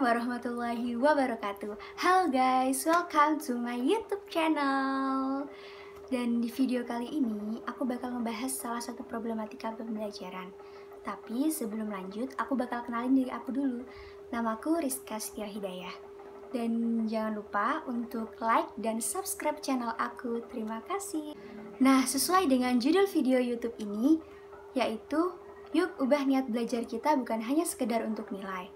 warahmatullahi wabarakatuh. Halo guys, welcome to my YouTube channel. Dan di video kali ini aku bakal membahas salah satu problematika pembelajaran. Tapi sebelum lanjut, aku bakal kenalin diri aku dulu. Namaku Rizka Setia Hidayah. Dan jangan lupa untuk like dan subscribe channel aku. Terima kasih. Nah, sesuai dengan judul video YouTube ini, yaitu yuk ubah niat belajar kita bukan hanya sekedar untuk nilai.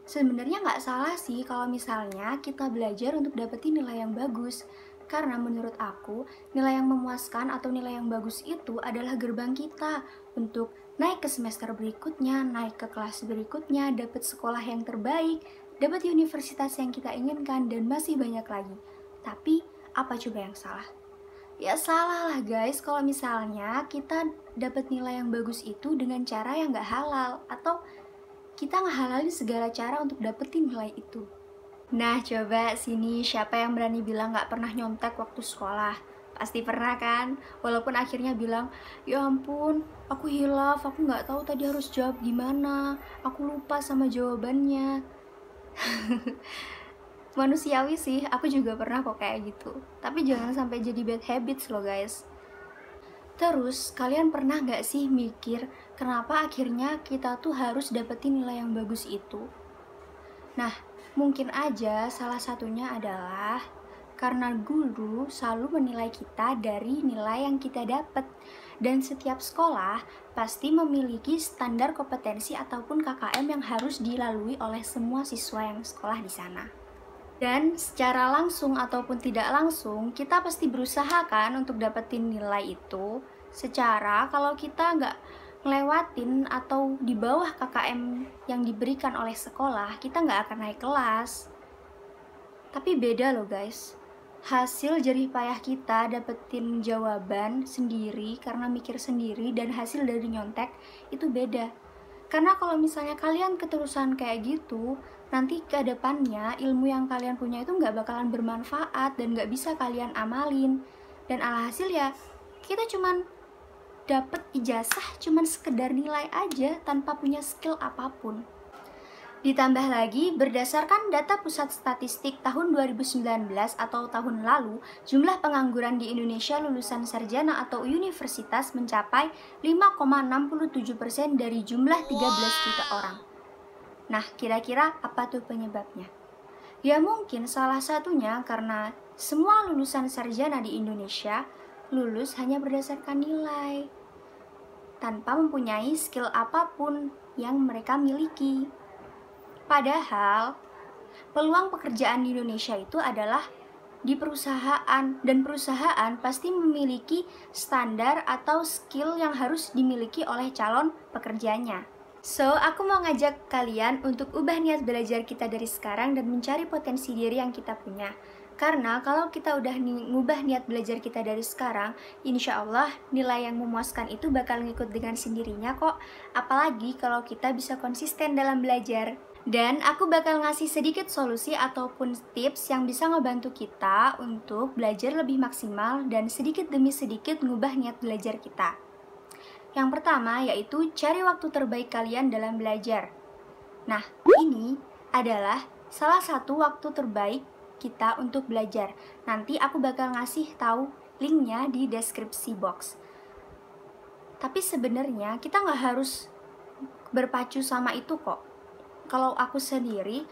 Sebenarnya nggak salah sih kalau misalnya kita belajar untuk dapetin nilai yang bagus. Karena menurut aku, nilai yang memuaskan atau nilai yang bagus itu adalah gerbang kita untuk naik ke semester berikutnya, naik ke kelas berikutnya, dapat sekolah yang terbaik, dapat universitas yang kita inginkan, dan masih banyak lagi. Tapi, apa coba yang salah? Ya salah lah guys kalau misalnya kita dapat nilai yang bagus itu dengan cara yang nggak halal, atau kita ngehalalin segala cara untuk dapetin nilai itu. Nah, coba sini siapa yang berani bilang gak pernah nyontek waktu sekolah? Pasti pernah kan? Walaupun akhirnya bilang, ya ampun, aku hilaf, aku gak tahu tadi harus jawab gimana, aku lupa sama jawabannya. Manusiawi sih, aku juga pernah kok kayak gitu. Tapi jangan sampai jadi bad habits loh guys. Terus, kalian pernah gak sih mikir kenapa akhirnya kita tuh harus dapetin nilai yang bagus itu? Nah, mungkin aja salah satunya adalah karena guru selalu menilai kita dari nilai yang kita dapat. Dan setiap sekolah pasti memiliki standar kompetensi ataupun KKM yang harus dilalui oleh semua siswa yang sekolah di sana. Dan secara langsung ataupun tidak langsung, kita pasti berusaha kan untuk dapetin nilai itu. Secara kalau kita nggak ngelewatin atau di bawah KKM yang diberikan oleh sekolah, kita nggak akan naik kelas. Tapi beda loh guys. Hasil jerih payah kita dapetin jawaban sendiri karena mikir sendiri dan hasil dari nyontek itu beda. Karena kalau misalnya kalian keterusan kayak gitu, nanti ke depannya ilmu yang kalian punya itu nggak bakalan bermanfaat dan nggak bisa kalian amalin. Dan alhasil ya, kita cuman dapet ijazah cuman sekedar nilai aja tanpa punya skill apapun. Ditambah lagi, berdasarkan data Pusat Statistik tahun 2019 atau tahun lalu, jumlah pengangguran di Indonesia lulusan sarjana atau universitas mencapai 5,67% dari jumlah 13 juta orang. Nah, kira-kira apa tuh penyebabnya? Ya mungkin salah satunya karena semua lulusan sarjana di Indonesia lulus hanya berdasarkan nilai, tanpa mempunyai skill apapun yang mereka miliki. Padahal, peluang pekerjaan di Indonesia itu adalah di perusahaan, dan perusahaan pasti memiliki standar atau skill yang harus dimiliki oleh calon pekerjanya. So, aku mau ngajak kalian untuk ubah niat belajar kita dari sekarang dan mencari potensi diri yang kita punya. Karena kalau kita udah ngubah niat belajar kita dari sekarang, insya Allah nilai yang memuaskan itu bakal ngikut dengan sendirinya kok. Apalagi kalau kita bisa konsisten dalam belajar. Dan aku bakal ngasih sedikit solusi ataupun tips yang bisa ngebantu kita untuk belajar lebih maksimal dan sedikit demi sedikit ngubah niat belajar kita. Yang pertama yaitu cari waktu terbaik kalian dalam belajar. Nah, ini adalah salah satu waktu terbaik kita untuk belajar. Nanti aku bakal ngasih tahu linknya di deskripsi box. Tapi sebenarnya kita nggak harus berpacu sama itu kok. Kalau aku sendiri,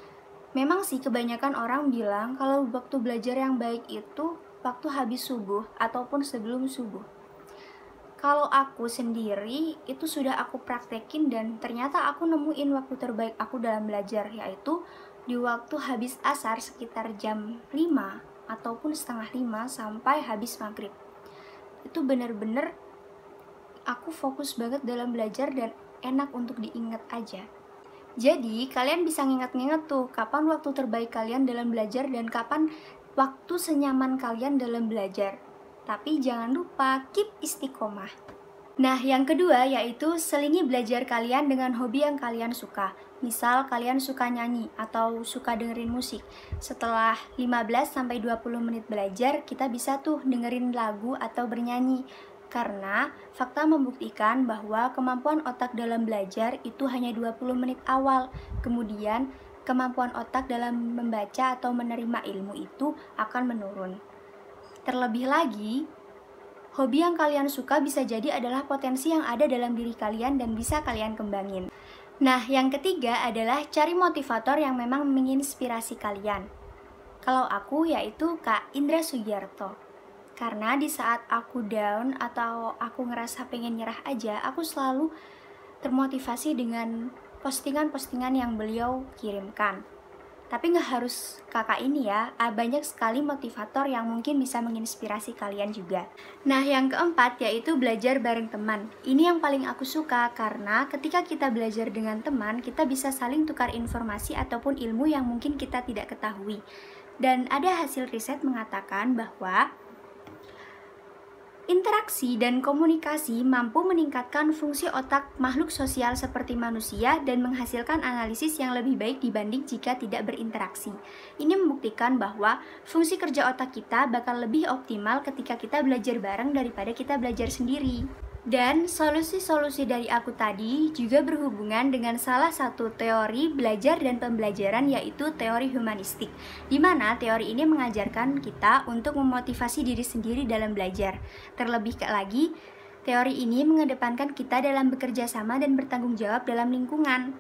memang sih kebanyakan orang bilang kalau waktu belajar yang baik itu waktu habis subuh ataupun sebelum subuh. Kalau aku sendiri, itu sudah aku praktekin dan ternyata aku nemuin waktu terbaik aku dalam belajar, yaitu di waktu habis asar sekitar jam 5 ataupun setengah 5 sampai habis maghrib. Itu bener-bener aku fokus banget dalam belajar dan enak untuk diingat aja. Jadi, kalian bisa nginget-nginget tuh kapan waktu terbaik kalian dalam belajar dan kapan waktu senyaman kalian dalam belajar. Tapi jangan lupa keep istiqomah. Nah, yang kedua yaitu selingi belajar kalian dengan hobi yang kalian suka. Misal kalian suka nyanyi atau suka dengerin musik. Setelah 15-20 menit belajar, kita bisa tuh dengerin lagu atau bernyanyi. Karena fakta membuktikan bahwa kemampuan otak dalam belajar itu hanya 20 menit awal. Kemudian kemampuan otak dalam membaca atau menerima ilmu itu akan menurun. Terlebih lagi, hobi yang kalian suka bisa jadi adalah potensi yang ada dalam diri kalian dan bisa kalian kembangin. Nah, yang ketiga adalah cari motivator yang memang menginspirasi kalian. Kalau aku yaitu Kak Indra Sugiarto. Karena di saat aku down atau aku ngerasa pengen nyerah aja, aku selalu termotivasi dengan postingan-postingan yang beliau kirimkan. Tapi nggak harus kakak ini ya, banyak sekali motivator yang mungkin bisa menginspirasi kalian juga. Nah, yang keempat yaitu belajar bareng teman. Ini yang paling aku suka karena ketika kita belajar dengan teman, kita bisa saling tukar informasi ataupun ilmu yang mungkin kita tidak ketahui. Dan ada hasil riset mengatakan bahwa interaksi dan komunikasi mampu meningkatkan fungsi otak makhluk sosial seperti manusia dan menghasilkan analisis yang lebih baik dibanding jika tidak berinteraksi. Ini membuktikan bahwa fungsi kerja otak kita bakal lebih optimal ketika kita belajar bareng daripada kita belajar sendiri. Dan solusi-solusi dari aku tadi juga berhubungan dengan salah satu teori belajar dan pembelajaran, yaitu teori humanistik, di mana teori ini mengajarkan kita untuk memotivasi diri sendiri dalam belajar. Terlebih lagi, teori ini mengedepankan kita dalam bekerja sama dan bertanggung jawab dalam lingkungan,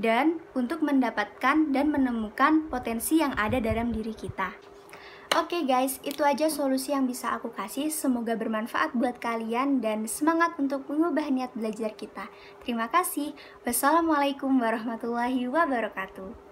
dan untuk mendapatkan dan menemukan potensi yang ada dalam diri kita. Oke guys, itu aja solusi yang bisa aku kasih. Semoga bermanfaat buat kalian dan semangat untuk mengubah niat belajar kita. Terima kasih. Wassalamualaikum warahmatullahi wabarakatuh.